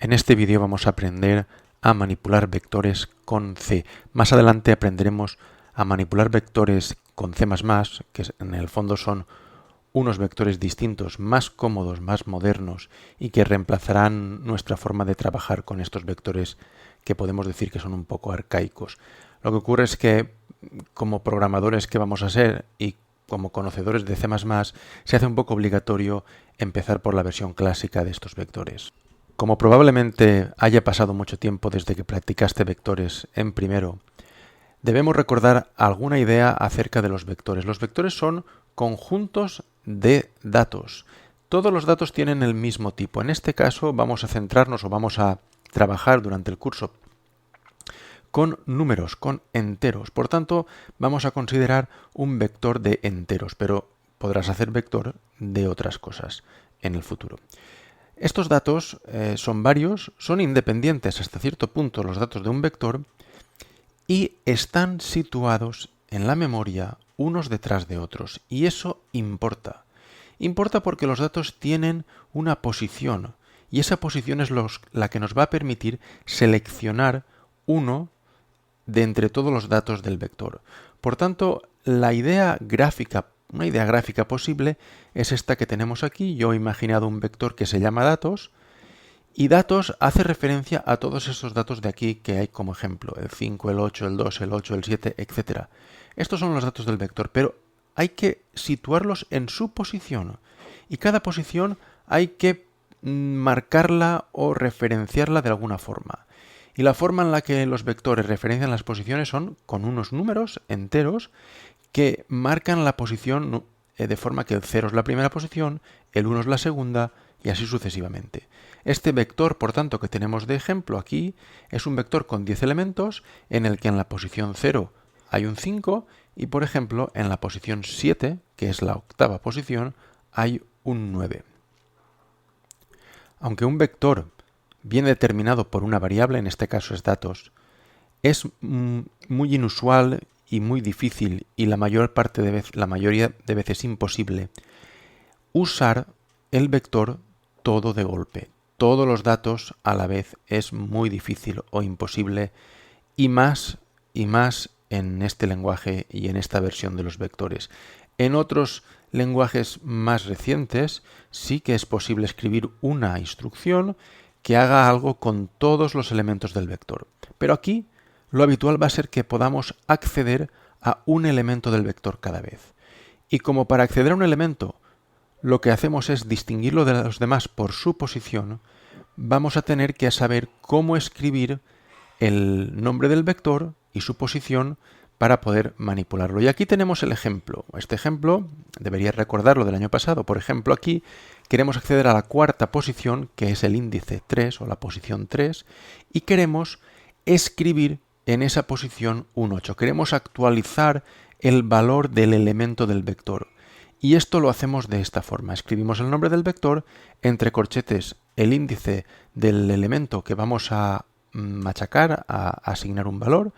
En este vídeo vamos a aprender a manipular vectores con C. Más adelante aprenderemos a manipular vectores con C++, que en el fondo son unos vectores distintos, más cómodos, más modernos y que reemplazarán nuestra forma de trabajar con estos vectores que podemos decir que son un poco arcaicos. Lo que ocurre es que como programadores que vamos a ser y como conocedores de C++, se hace un poco obligatorio empezar por la versión clásica de estos vectores. Como probablemente haya pasado mucho tiempo desde que practicaste vectores en primero, debemos recordar alguna idea acerca de los vectores. Los vectores son conjuntos de datos. Todos los datos tienen el mismo tipo. En este caso vamos a centrarnos o vamos a trabajar durante el curso con números, con enteros. Por tanto, vamos a considerar un vector de enteros, pero podrás hacer vector de otras cosas en el futuro. Estos datos son varios, son independientes hasta cierto punto los datos de un vector y están situados en la memoria unos detrás de otros. Y eso importa. Importa porque los datos tienen una posición y esa posición es la que nos va a permitir seleccionar uno de entre todos los datos del vector. Por tanto, una idea gráfica posible es esta que tenemos aquí. Yo he imaginado un vector que se llama datos y datos hace referencia a todos esos datos de aquí que hay como ejemplo, el 5, el 8, el 2, el 8, el 7, etc. Estos son los datos del vector, pero hay que situarlos en su posición y cada posición hay que marcarla o referenciarla de alguna forma. Y la forma en la que los vectores referencian las posiciones son con unos números enteros que marcan la posición de forma que el 0 es la primera posición, el 1 es la segunda y así sucesivamente. Este vector, por tanto, que tenemos de ejemplo aquí, es un vector con 10 elementos en el que en la posición 0 hay un 5 y, por ejemplo, en la posición 7, que es la octava posición, hay un 9. Aunque un vector viene determinado por una variable, en este caso es datos, es muy inusual y muy difícil y la mayoría de veces imposible usar el vector todo de golpe. Todos los datos a la vez es muy difícil o imposible y más en este lenguaje y en esta versión de los vectores. En otros lenguajes más recientes sí que es posible escribir una instrucción que haga algo con todos los elementos del vector. Pero aquí lo habitual va a ser que podamos acceder a un elemento del vector cada vez. Y como para acceder a un elemento lo que hacemos es distinguirlo de los demás por su posición, vamos a tener que saber cómo escribir el nombre del vector y su posición para poder manipularlo. Y aquí tenemos el ejemplo. Este ejemplo, deberías recordarlo del año pasado. Por ejemplo, aquí queremos acceder a la cuarta posición, que es el índice 3 o la posición 3, y queremos escribir en esa posición un 8. Queremos actualizar el valor del elemento del vector. Y esto lo hacemos de esta forma. Escribimos el nombre del vector, entre corchetes el índice del elemento que vamos a machacar, a asignar un valor,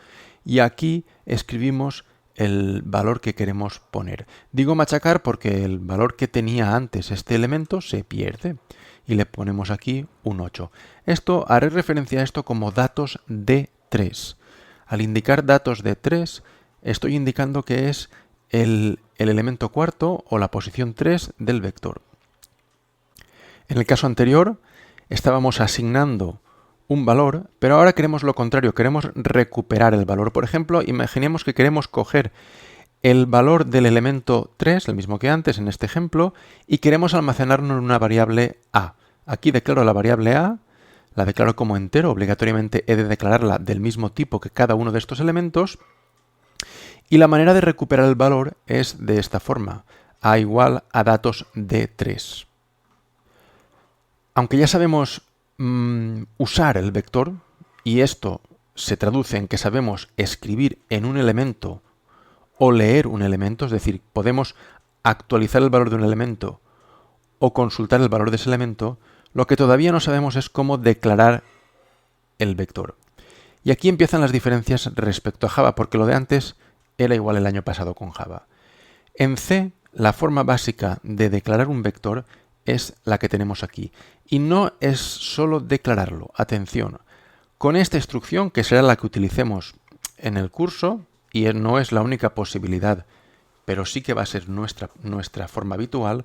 y aquí escribimos el valor que queremos poner. Digo machacar porque el valor que tenía antes este elemento se pierde y le ponemos aquí un 8. Haré referencia a esto como datos de 3. Al indicar datos de 3, estoy indicando que es el elemento cuarto o la posición 3 del vector. En el caso anterior estábamos asignando un valor, pero ahora queremos lo contrario, queremos recuperar el valor. Por ejemplo, imaginemos que queremos coger el valor del elemento 3, el mismo que antes en este ejemplo, y queremos almacenarlo en una variable a. Aquí declaro la variable a, la declaro como entero, obligatoriamente he de declararla del mismo tipo que cada uno de estos elementos, y la manera de recuperar el valor es de esta forma, a igual a datos de 3. Aunque ya sabemos usar el vector, y esto se traduce en que sabemos escribir en un elemento o leer un elemento, es decir, podemos actualizar el valor de un elemento o consultar el valor de ese elemento, lo que todavía no sabemos es cómo declarar el vector. Y aquí empiezan las diferencias respecto a Java, porque lo de antes era igual el año pasado con Java. En C, la forma básica de declarar un vector es la que tenemos aquí. Y no es solo declararlo. Atención, con esta instrucción, que será la que utilicemos en el curso, y no es la única posibilidad, pero sí que va a ser nuestra forma habitual,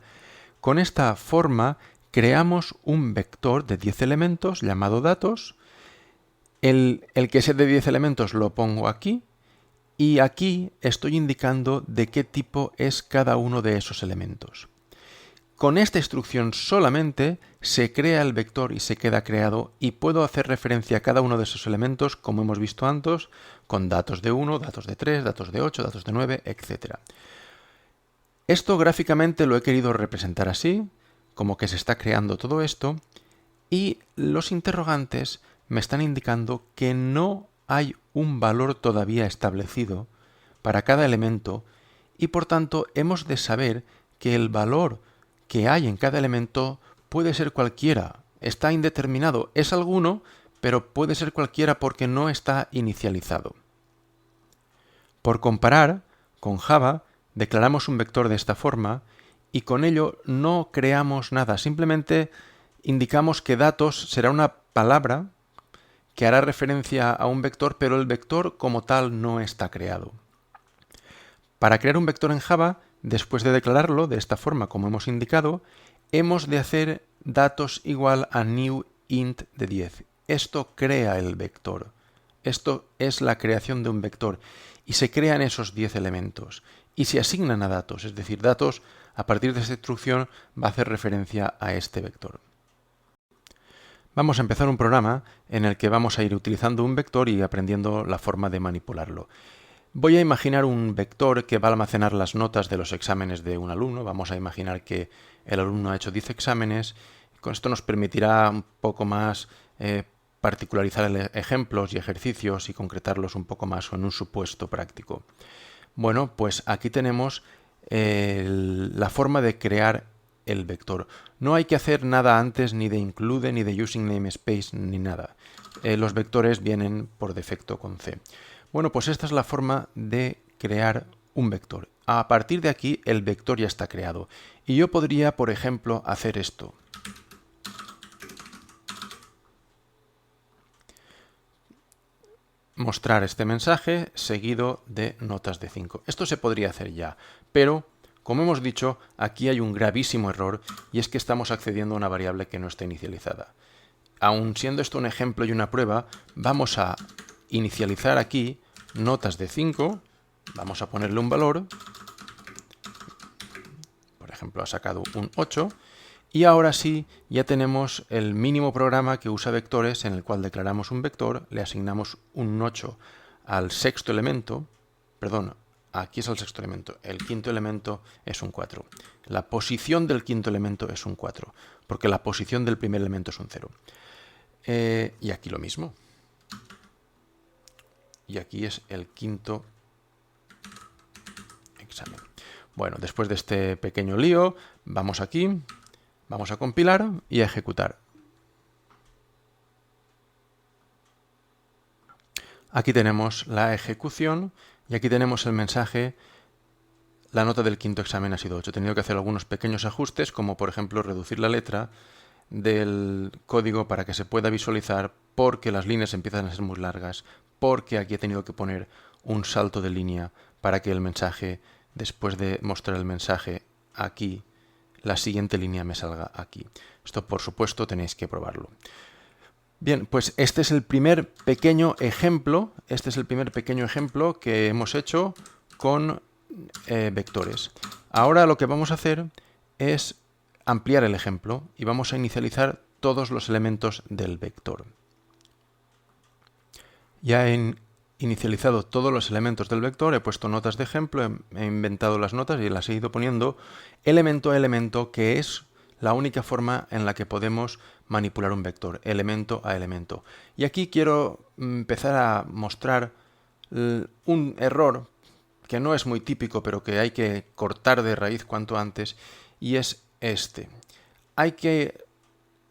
con esta forma creamos un vector de 10 elementos llamado datos. El que sea de 10 elementos lo pongo aquí, y aquí estoy indicando de qué tipo es cada uno de esos elementos. Con esta instrucción solamente se crea el vector y se queda creado, y puedo hacer referencia a cada uno de esos elementos, como hemos visto antes, con datos de 1, datos de 3, datos de 8, datos de 9, etc. Esto gráficamente lo he querido representar así, como que se está creando todo esto, y los interrogantes me están indicando que no hay un valor todavía establecido para cada elemento, y por tanto hemos de saber que el valor que hay en cada elemento puede ser cualquiera, está indeterminado, es alguno, pero puede ser cualquiera porque no está inicializado. Por comparar, con Java declaramos un vector de esta forma y con ello no creamos nada, simplemente indicamos que datos será una palabra que hará referencia a un vector, pero el vector como tal no está creado. Para crear un vector en Java, después de declararlo de esta forma como hemos indicado, hemos de hacer datos igual a new int de 10. Esto crea el vector. Esto es la creación de un vector y se crean esos 10 elementos y se asignan a datos, es decir, datos a partir de esta instrucción va a hacer referencia a este vector. Vamos a empezar un programa en el que vamos a ir utilizando un vector y aprendiendo la forma de manipularlo. Voy a imaginar un vector que va a almacenar las notas de los exámenes de un alumno. Vamos a imaginar que el alumno ha hecho 10 exámenes. Con esto nos permitirá un poco más particularizar ejemplos y ejercicios y concretarlos un poco más en un supuesto práctico. Bueno, pues aquí tenemos la forma de crear el vector. No hay que hacer nada antes ni de include, ni de using namespace, ni nada. Los vectores vienen por defecto con C. Bueno, pues esta es la forma de crear un vector. A partir de aquí el vector ya está creado. Y yo podría, por ejemplo, hacer esto. Mostrar este mensaje seguido de notas de 5. Esto se podría hacer ya, pero como hemos dicho, aquí hay un gravísimo error y es que estamos accediendo a una variable que no está inicializada. Aun siendo esto un ejemplo y una prueba, vamos a inicializar aquí notas de 5, vamos a ponerle un valor, por ejemplo ha sacado un 8, y ahora sí ya tenemos el mínimo programa que usa vectores en el cual declaramos un vector, le asignamos un 8 al sexto elemento, perdón, aquí es el sexto elemento, el quinto elemento es un 4. La posición del quinto elemento es un 4, porque la posición del primer elemento es un 0. Y aquí lo mismo. Y aquí es el quinto examen. Bueno, después de este pequeño lío, vamos aquí, vamos a compilar y a ejecutar. Aquí tenemos la ejecución y aquí tenemos el mensaje. La nota del quinto examen ha sido 8. He tenido que hacer algunos pequeños ajustes, como por ejemplo reducir la letra del código para que se pueda visualizar, porque las líneas empiezan a ser muy largas, porque aquí he tenido que poner un salto de línea para que el mensaje, después de mostrar el mensaje aquí, la siguiente línea me salga aquí. Esto, por supuesto, tenéis que probarlo. Bien, pues este es el primer pequeño ejemplo. Este es el primer pequeño ejemplo que hemos hecho con vectores. Ahora lo que vamos a hacer es ampliar el ejemplo y vamos a inicializar todos los elementos del vector. Ya he inicializado todos los elementos del vector, he puesto notas de ejemplo, he inventado las notas y las he ido poniendo elemento a elemento, que es la única forma en la que podemos manipular un vector, elemento a elemento. Y aquí quiero empezar a mostrar un error que no es muy típico, pero que hay que cortar de raíz cuanto antes, y es este. Hay que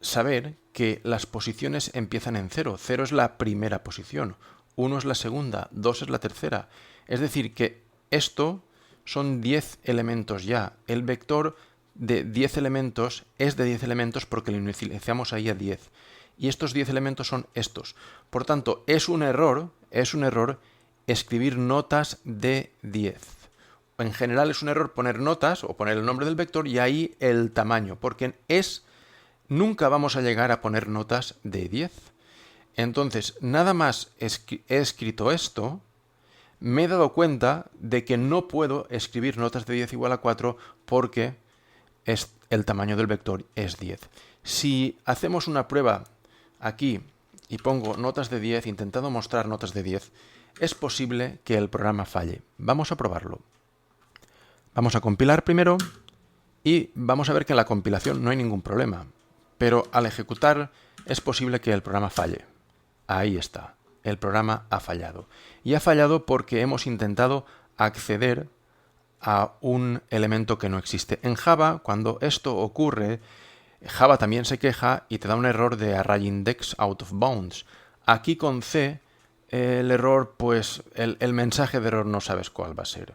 saber que las posiciones empiezan en 0. 0 es la primera posición, 1 es la segunda, 2 es la tercera. Es decir, que esto son 10 elementos ya. El vector de 10 elementos es de 10 elementos porque lo inicializamos ahí a 10. Y estos 10 elementos son estos. Por tanto, es un error escribir notas de 10. En general es un error poner notas o poner el nombre del vector y ahí el tamaño, porque nunca vamos a llegar a poner notas de 10. Entonces, nada más he escrito esto, me he dado cuenta de que no puedo escribir notas de 10 igual a 4 porque el tamaño del vector es 10. Si hacemos una prueba aquí y pongo notas de 10, intentando mostrar notas de 10, es posible que el programa falle. Vamos a probarlo. Vamos a compilar primero y vamos a ver que en la compilación no hay ningún problema, pero al ejecutar es posible que el programa falle. Ahí está, el programa ha fallado. Y ha fallado porque hemos intentado acceder a un elemento que no existe. En Java, cuando esto ocurre, Java también se queja y te da un error de array index out of bounds. Aquí con C, el error, pues el mensaje de error no sabes cuál va a ser.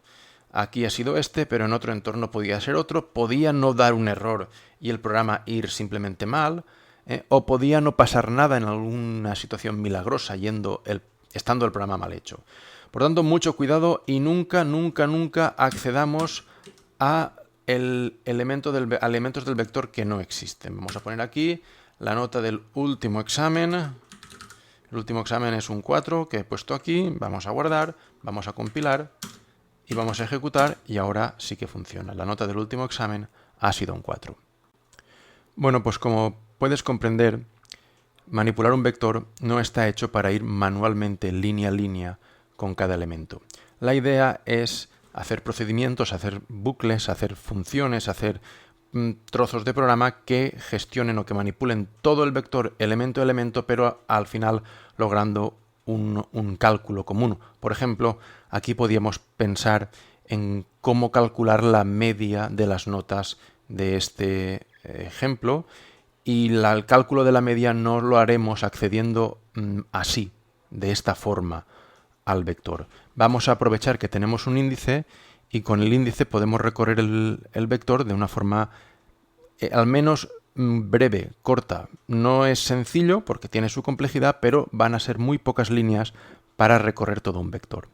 Aquí ha sido este, pero en otro entorno podía ser otro. Podía no dar un error y el programa ir simplemente mal, o podía no pasar nada en alguna situación milagrosa estando el programa mal hecho. Por tanto, mucho cuidado y nunca accedamos a elementos del vector que no existen. Vamos a poner aquí la nota del último examen. El último examen es un 4 que he puesto aquí. Vamos a guardar, vamos a compilar y vamos a ejecutar y ahora sí que funciona. La nota del último examen ha sido un 4. Bueno, pues como puedes comprender, manipular un vector no está hecho para ir manualmente línea a línea con cada elemento. La idea es hacer procedimientos, hacer bucles, hacer funciones, hacer trozos de programa que gestionen o que manipulen todo el vector elemento a elemento, pero al final logrando un cálculo común. Por ejemplo, aquí podíamos pensar en cómo calcular la media de las notas de este ejemplo, y el cálculo de la media no lo haremos accediendo así, de esta forma, al vector. Vamos a aprovechar que tenemos un índice y con el índice podemos recorrer el vector de una forma al menos breve, corta. No es sencillo porque tiene su complejidad, pero van a ser muy pocas líneas para recorrer todo un vector.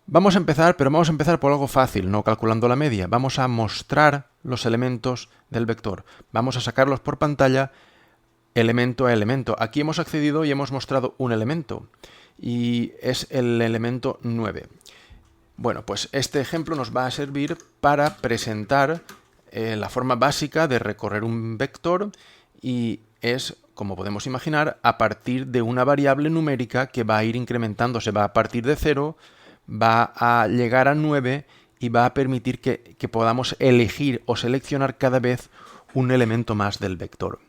Vamos a empezar por algo fácil, no calculando la media. Vamos a mostrar los elementos del vector. Vamos a sacarlos por pantalla elemento a elemento. Aquí hemos accedido y hemos mostrado un elemento y es el elemento 9. Bueno, pues este ejemplo nos va a servir para presentar la forma básica de recorrer un vector y es, como podemos imaginar, a partir de una variable numérica que va a ir incrementándose. Va a partir de 0, va a llegar a 9 y va a permitir que podamos elegir o seleccionar cada vez un elemento más del vector.